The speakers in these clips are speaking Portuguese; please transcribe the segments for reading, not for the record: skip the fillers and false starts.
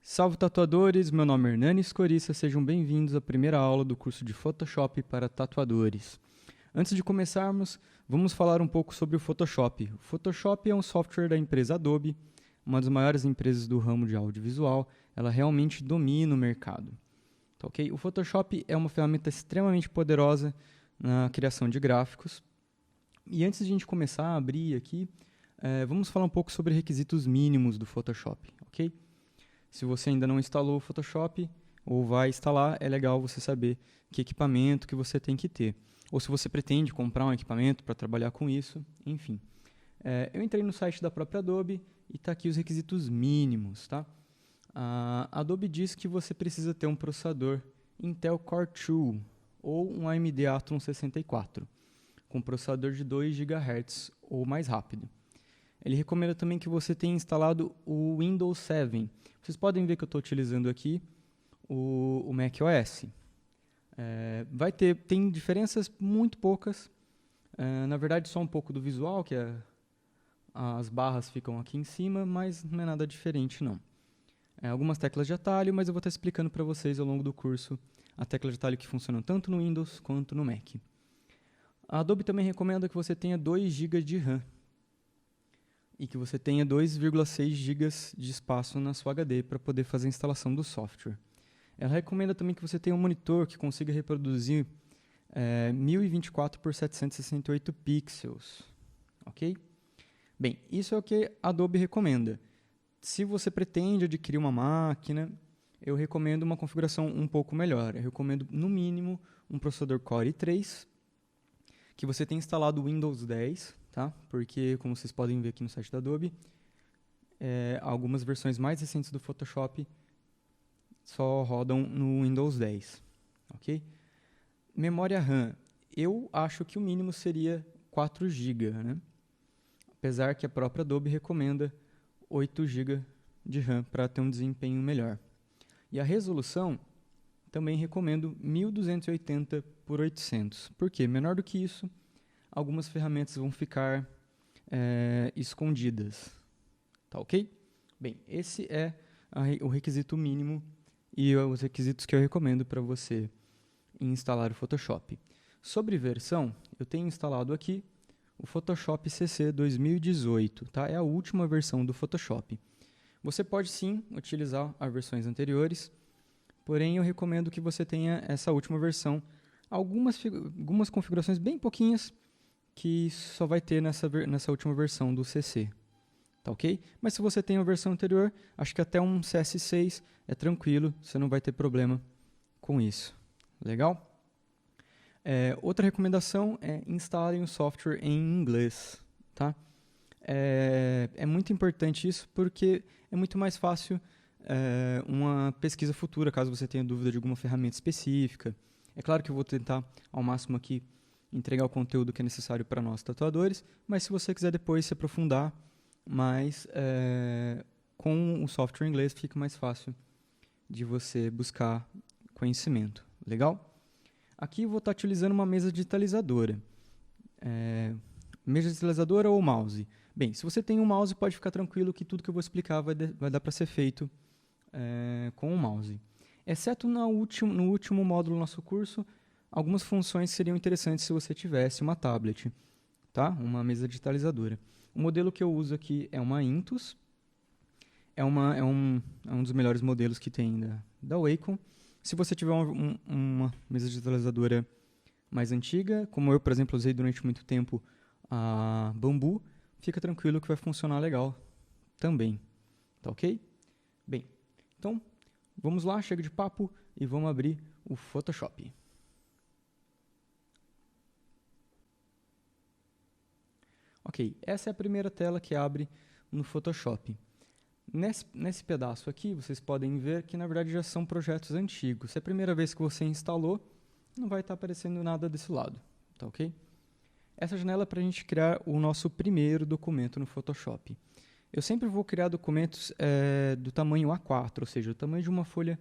Salve tatuadores, meu nome é Hernani Escoriça, sejam bem-vindos à primeira aula do curso de Photoshop para tatuadores. Antes de começarmos, vamos falar um pouco sobre o Photoshop. O Photoshop é um software da empresa Adobe, uma das maiores empresas do ramo de audiovisual, ela realmente domina o mercado. Tá, ok? O Photoshop é uma ferramenta extremamente poderosa na criação de gráficos. E antes de a gente começar a abrir aqui, vamos falar um pouco sobre requisitos mínimos do Photoshop, ok? Se você ainda não instalou o Photoshop ou vai instalar, é legal você saber que equipamento que você tem que ter. Ou se você pretende comprar um equipamento para trabalhar com isso, enfim. Eu entrei no site da própria Adobe e está aqui os requisitos mínimos. Tá? A Adobe diz que você precisa ter um processador Intel Core 2 ou um AMD Atom 64, com processador de 2 GHz ou mais rápido. Ele recomenda também que você tenha instalado o Windows 7. Vocês podem ver que eu estou utilizando aqui o macOS. Tem diferenças muito poucas. Na verdade, só um pouco do visual, que as barras ficam aqui em cima, mas não é nada diferente, não. Algumas teclas de atalho, mas eu vou estar explicando para vocês ao longo do curso a tecla de atalho que funcionam tanto no Windows quanto no Mac. A Adobe também recomenda que você tenha 2 GB de RAM e que você tenha 2,6 GB de espaço na sua HD para poder fazer a instalação do software. Ela recomenda também que você tenha um monitor que consiga reproduzir 1024 por 768 pixels. Ok? Bem, isso é o que a Adobe recomenda. Se você pretende adquirir uma máquina, eu recomendo uma configuração um pouco melhor. Eu recomendo, no mínimo, um processador Core i3, que você tenha instalado o Windows 10, tá? Porque, como vocês podem ver aqui no site da Adobe, algumas versões mais recentes do Photoshop só rodam no Windows 10, ok? Memória RAM, eu acho que o mínimo seria 4 GB, né? Apesar que a própria Adobe recomenda 8 GB de RAM para ter um desempenho melhor. E a resolução, também recomendo 1280 por 800. Por quê? Menor do que isso, algumas ferramentas vão ficar escondidas. Tá ok? Bem, esse é o requisito mínimo e os requisitos que eu recomendo para você instalar o Photoshop. Sobre versão, eu tenho instalado aqui o Photoshop CC 2018. Tá? É a última versão do Photoshop. Você pode sim utilizar as versões anteriores, porém eu recomendo que você tenha essa última versão. Algumas configurações bem pouquinhas que só vai ter nessa última versão do CC. Tá ok? Mas se você tem a versão anterior, acho que até um CS6 é tranquilo, você não vai ter problema com isso. Legal? Outra recomendação é instalem o software em inglês. Tá? É muito importante isso porque é muito mais fácil uma pesquisa futura, caso você tenha dúvida de alguma ferramenta específica. É claro que eu vou tentar ao máximo aqui entregar o conteúdo que é necessário para nós tatuadores, mas se você quiser depois se aprofundar mais, com o software em inglês fica mais fácil de você buscar conhecimento. Legal? Aqui eu vou estar utilizando uma mesa digitalizadora. Mesa digitalizadora ou mouse? Bem, se você tem um mouse, pode ficar tranquilo que tudo que eu vou explicar vai dar para ser feito com o mouse. Exceto no último módulo do nosso curso, algumas funções seriam interessantes se você tivesse uma tablet, tá? Uma mesa digitalizadora. O modelo que eu uso aqui é uma Intuos, é um dos melhores modelos que tem da Wacom. Se você tiver uma mesa digitalizadora mais antiga, como eu, por exemplo, usei durante muito tempo a Bambu, fica tranquilo que vai funcionar legal também, tá ok? Bem, então vamos lá, chega de papo e vamos abrir o Photoshop. Ok, essa é a primeira tela que abre no Photoshop. Nesse pedaço aqui, vocês podem ver que na verdade já são projetos antigos. Se é a primeira vez que você instalou, não vai estar aparecendo nada desse lado, tá ok? Essa janela é para a gente criar o nosso primeiro documento no Photoshop. Eu sempre vou criar documentos do tamanho A4, ou seja, o tamanho de uma folha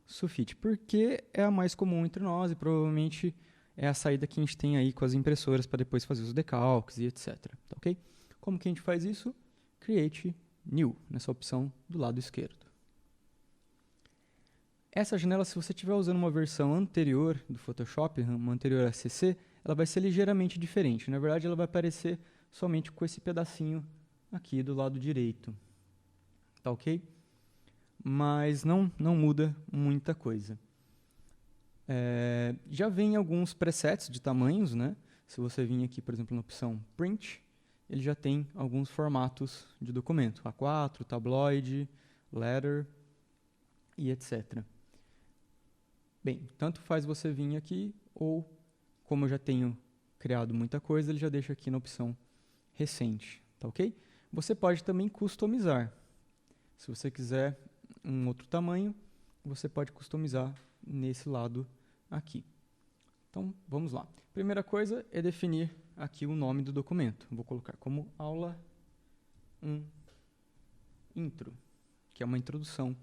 sulfite, porque é a mais comum entre nós e provavelmente é a saída que a gente tem aí com as impressoras para depois fazer os decalques e etc. Tá ok? Como que a gente faz isso? Create New, nessa opção do lado esquerdo. Essa janela, se você estiver usando uma versão anterior do Photoshop, uma anterior a CC, ela vai ser ligeiramente diferente. Na verdade, ela vai aparecer somente com esse pedacinho aqui do lado direito. Tá ok? Mas não muda muita coisa. Já vem alguns presets de tamanhos, né? Se você vir aqui, por exemplo, na opção Print, ele já tem alguns formatos de documento. A4, tabloide, letter e etc. Bem, tanto faz você vir aqui, ou como eu já tenho criado muita coisa, ele já deixa aqui na opção recente, tá ok? Você pode também customizar. Se você quiser um outro tamanho, você pode customizar nesse lado aqui. Então, vamos lá. Primeira coisa é definir aqui o nome do documento. Vou colocar como aula 1 intro, que é uma introdução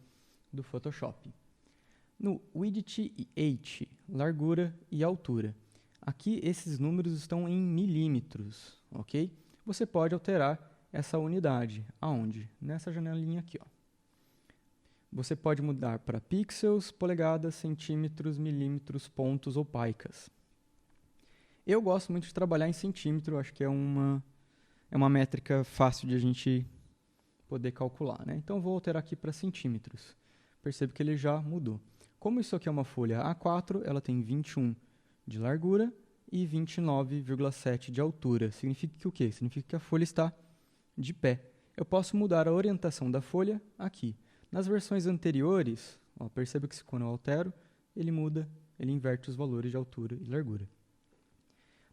do Photoshop. No width e height, largura e altura. Aqui esses números estão em milímetros, ok? Você pode alterar essa unidade. Aonde? Nessa janelinha aqui, ó. Você pode mudar para pixels, polegadas, centímetros, milímetros, pontos ou paicas. Eu gosto muito de trabalhar em centímetro, acho que é uma métrica fácil de a gente poder calcular, né? Então vou alterar aqui para centímetros. Percebe que ele já mudou. Como isso aqui é uma folha A4, ela tem 21 de largura e 29,7 de altura. Significa que o quê? Significa que a folha está de pé. Eu posso mudar a orientação da folha aqui. Nas versões anteriores, ó, perceba que quando eu altero, ele muda, ele inverte os valores de altura e largura.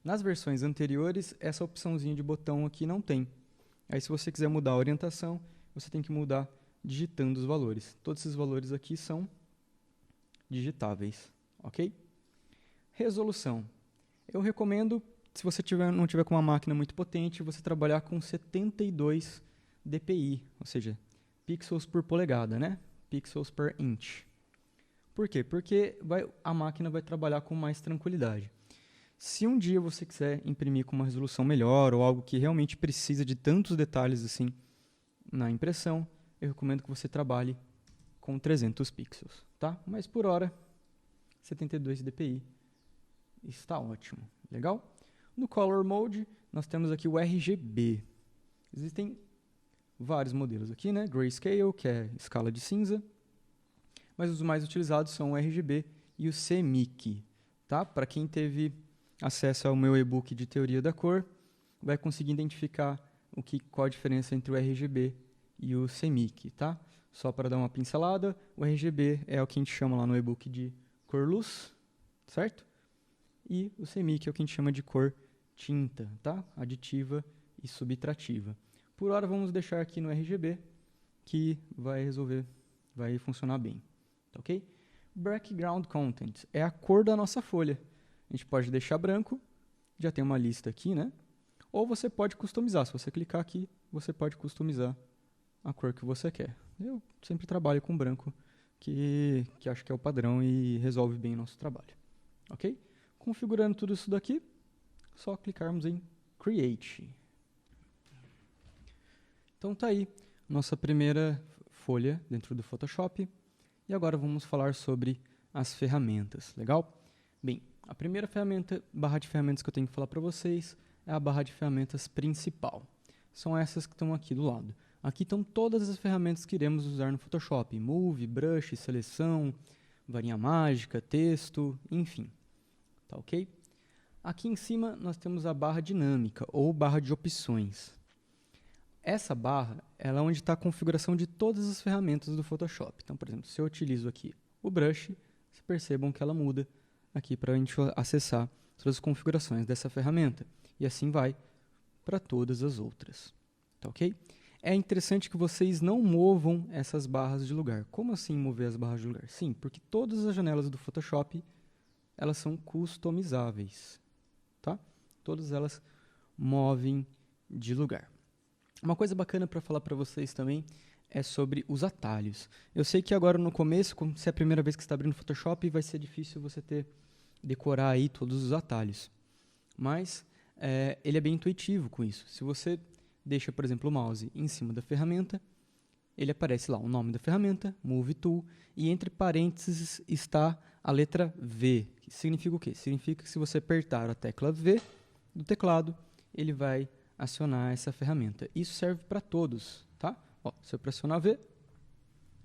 Nas versões anteriores, essa opçãozinha de botão aqui não tem. Aí se você quiser mudar a orientação, você tem que mudar digitando os valores. Todos esses valores aqui são digitáveis, ok? Resolução. Eu recomendo, se você não tiver com uma máquina muito potente, você trabalhar com 72 dpi, ou seja, pixels por polegada, né? Pixels per inch. Por quê? Porque a máquina vai trabalhar com mais tranquilidade. Se um dia você quiser imprimir com uma resolução melhor ou algo que realmente precisa de tantos detalhes assim na impressão, eu recomendo que você trabalhe com 300 pixels, tá? Mas por hora, 72 dpi está ótimo, legal? No Color Mode, nós temos aqui o RGB. Existem vários modelos aqui, né? Grayscale, que é escala de cinza, mas os mais utilizados são o RGB e o CMYK, tá? Para quem teve acesso ao meu e-book de teoria da cor, vai conseguir identificar qual a diferença entre o RGB e o CMYK, tá? Só para dar uma pincelada, o RGB é o que a gente chama lá no e-book de cor luz, certo? E o CMYK é o que a gente chama de cor tinta, tá? Aditiva e subtrativa. Por hora vamos deixar aqui no RGB, que vai funcionar bem, tá ok? Background Content é a cor da nossa folha. A gente pode deixar branco, já tem uma lista aqui, né? Ou você pode customizar. Se você clicar aqui, você pode customizar a cor que você quer. Eu sempre trabalho com branco, que acho que é o padrão e resolve bem o nosso trabalho. Ok? Configurando tudo isso daqui, só clicarmos em Create. Então tá aí, nossa primeira folha dentro do Photoshop. E agora vamos falar sobre as ferramentas, legal? Bem, a primeira barra de ferramentas que eu tenho que falar para vocês é a barra de ferramentas principal. São essas que estão aqui do lado. Aqui estão todas as ferramentas que iremos usar no Photoshop. Move, Brush, Seleção, Varinha Mágica, Texto, enfim. Tá ok? Aqui em cima nós temos a barra dinâmica ou barra de opções. Essa barra ela é onde está a configuração de todas as ferramentas do Photoshop. Então, por exemplo, se eu utilizo aqui o Brush, vocês percebam que ela muda aqui para a gente acessar todas as configurações dessa ferramenta. E assim vai para todas as outras. Tá ok? É interessante que vocês não movam essas barras de lugar. Como assim mover as barras de lugar? Sim, porque todas as janelas do Photoshop elas são customizáveis. Tá? Todas elas movem de lugar. Uma coisa bacana para falar para vocês também é sobre os atalhos. Eu sei que agora no começo, se é a primeira vez que você está abrindo o Photoshop, vai ser difícil você decorar aí todos os atalhos. Mas ele é bem intuitivo com isso. Se você deixa, por exemplo, o mouse em cima da ferramenta, ele aparece lá o nome da ferramenta, Move Tool, e entre parênteses está a letra V, que significa o quê? Significa que se você apertar a tecla V do teclado, ele vai acionar essa ferramenta. Isso serve para todos, tá? Ó, se eu pressionar V,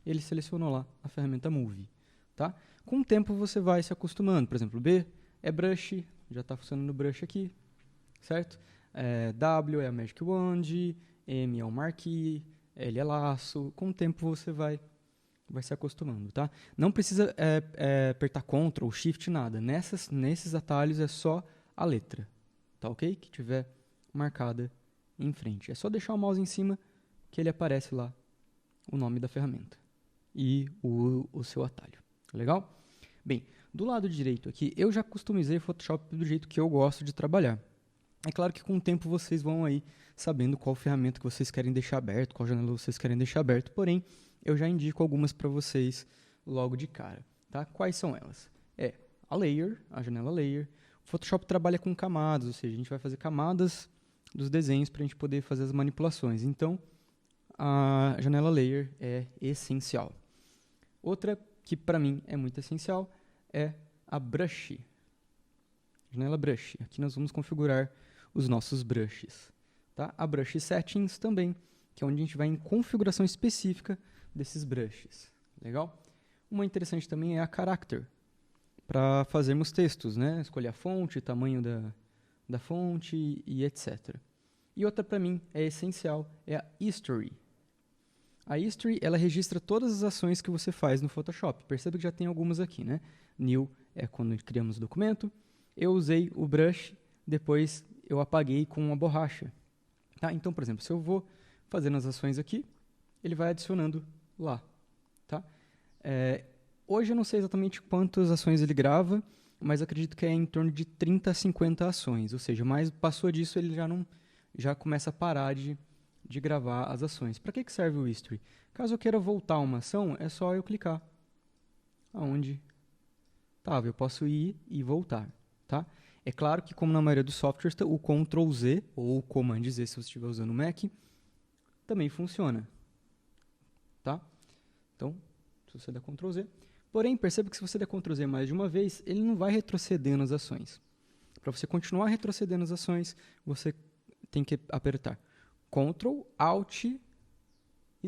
ele selecionou lá a ferramenta Move, tá? Com o tempo você vai se acostumando. Por exemplo, B é brush, já está funcionando no brush aqui, certo? W é a Magic Wand, M é o Marquee, L é laço. Com o tempo você vai se acostumando, tá? Não precisa apertar Ctrl ou Shift, nada. Nesses atalhos é só a letra, tá ok? Que tiver marcada em frente. É só deixar o mouse em cima que ele aparece lá o nome da ferramenta e o seu atalho. Legal? Bem, do lado direito aqui, eu já customizei o Photoshop do jeito que eu gosto de trabalhar. É claro que com o tempo vocês vão aí sabendo qual ferramenta que vocês querem deixar aberto, qual janela vocês querem deixar aberto, porém, eu já indico algumas para vocês logo de cara, tá? Quais são elas? A Layer, a janela Layer. O Photoshop trabalha com camadas, ou seja, a gente vai fazer camadas dos desenhos para a gente poder fazer as manipulações. Então, a janela Layer é essencial. Outra que para mim é muito essencial é a Brush. Janela Brush. Aqui nós vamos configurar os nossos brushes. Tá? A Brush Settings também, que é onde a gente vai em configuração específica desses brushes. Legal? Uma interessante também é a Character, para fazermos textos, né? Escolher a fonte, tamanho da fonte e etc. E outra para mim é essencial, é a History. A History, ela registra todas as ações que você faz no Photoshop. Perceba que já tem algumas aqui, né? New é quando criamos o documento. Eu usei o brush, depois eu apaguei com uma borracha. Tá? Então, por exemplo, se eu vou fazendo as ações aqui, ele vai adicionando lá. Tá? Hoje eu não sei exatamente quantas ações ele grava, mas acredito que é em torno de 30 a 50 ações. Ou seja, mais passou disso, ele já começa a parar de gravar as ações. Para que serve o History? Caso eu queira voltar uma ação, é só eu clicar aonde estava. Eu posso ir e voltar. Tá? É claro que, como na maioria dos softwares, o Ctrl Z ou o Command Z, se você estiver usando o Mac, também funciona. Tá? Então, se você der Ctrl Z. Porém, perceba que se você der Ctrl Z mais de uma vez, ele não vai retrocedendo as ações. Para você continuar retrocedendo as ações, você tem que apertar Ctrl, Alt e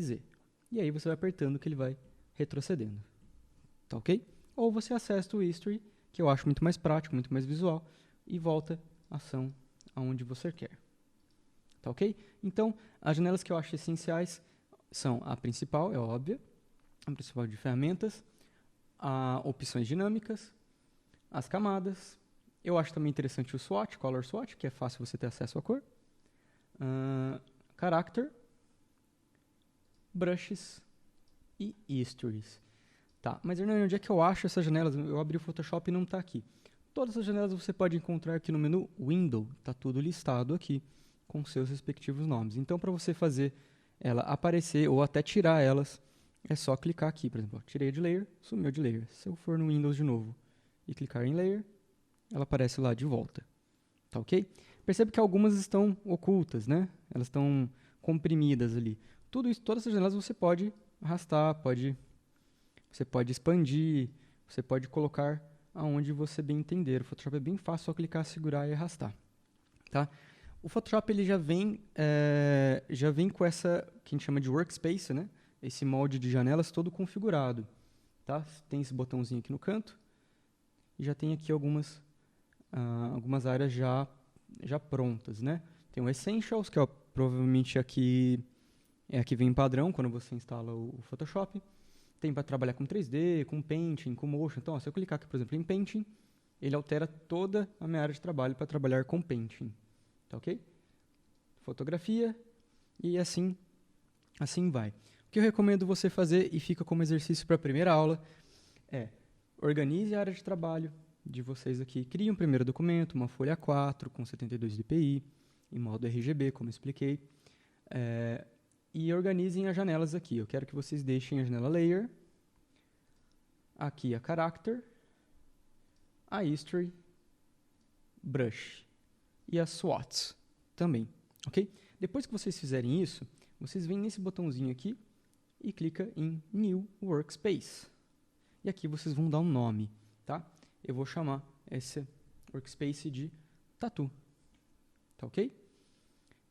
Z. E aí você vai apertando que ele vai retrocedendo. Tá ok? Ou você acessa o History, que eu acho muito mais prático, muito mais visual, e volta a ação aonde você quer. Tá ok? Então, as janelas que eu acho essenciais são a principal, é óbvia, a principal de ferramentas, opções dinâmicas, as camadas. Eu acho também interessante o swatch, Color Swatch, que é fácil você ter acesso à cor. Character, brushes e histories. Tá, mas Hernani, onde é que eu acho essas janelas? Eu abri o Photoshop e não está aqui. Todas as janelas você pode encontrar aqui no menu Window. Está tudo listado aqui com seus respectivos nomes. Então, para você fazer ela aparecer ou até tirar elas, é só clicar aqui. Por exemplo, tirei de Layer, sumiu de Layer. Se eu for no Windows de novo e clicar em Layer, ela aparece lá de volta. Tá ok? Percebe que algumas estão ocultas, né? Elas estão comprimidas ali. Tudo isso, todas essas janelas você pode arrastar, você pode expandir, você pode colocar aonde você bem entender. O Photoshop é bem fácil, só clicar, segurar e arrastar. Tá? O Photoshop ele já vem com essa que a gente chama de workspace, né? Esse molde de janelas todo configurado. Tá? Tem esse botãozinho aqui no canto e já tem aqui algumas áreas já prontas, né? Tem o Essentials, que é provavelmente aqui vem em padrão quando você instala o Photoshop. Tem para trabalhar com 3D, com Painting, com Motion. Então, se eu clicar aqui, por exemplo, em Painting, ele altera toda a minha área de trabalho para trabalhar com Painting. Tá ok? Fotografia e assim vai. O que eu recomendo você fazer e fica como exercício para a primeira aula é organize a área de trabalho de vocês aqui. Crie um primeiro documento, uma folha A4 com 72 dpi, em modo RGB, como eu expliquei. E organizem as janelas aqui. Eu quero que vocês deixem a janela Layer, aqui a Character, a History, Brush e as SWATs também, ok? Depois que vocês fizerem isso, vocês vêm nesse botãozinho aqui e clica em New Workspace. E aqui vocês vão dar um nome, tá? Eu vou chamar esse workspace de Tatu, tá ok?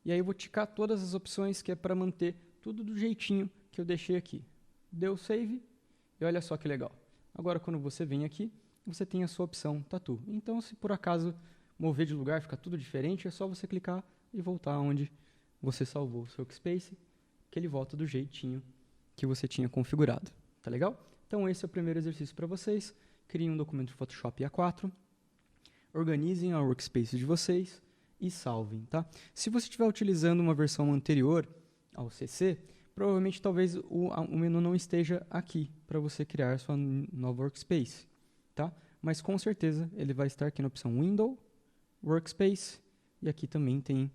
E aí eu vou ticar todas as opções que é para manter tudo do jeitinho que eu deixei aqui. Deu save e olha só que legal. Agora quando você vem aqui, você tem a sua opção Tatu. Então se por acaso mover de lugar, ficar tudo diferente, é só você clicar e voltar onde você salvou o seu workspace, que ele volta do jeitinho que você tinha configurado. Tá legal? Então esse é o primeiro exercício para vocês. Criem um documento Photoshop A4, organizem a workspace de vocês e salvem, tá? Se você estiver utilizando uma versão anterior ao CC, provavelmente talvez o menu não esteja aqui para você criar sua nova workspace, tá? Mas com certeza ele vai estar aqui na opção Window, Workspace, e aqui também tem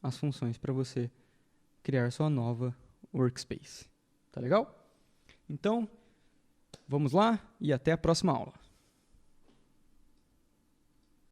as funções para você criar sua nova workspace. Tá legal? Então, vamos lá e até a próxima aula.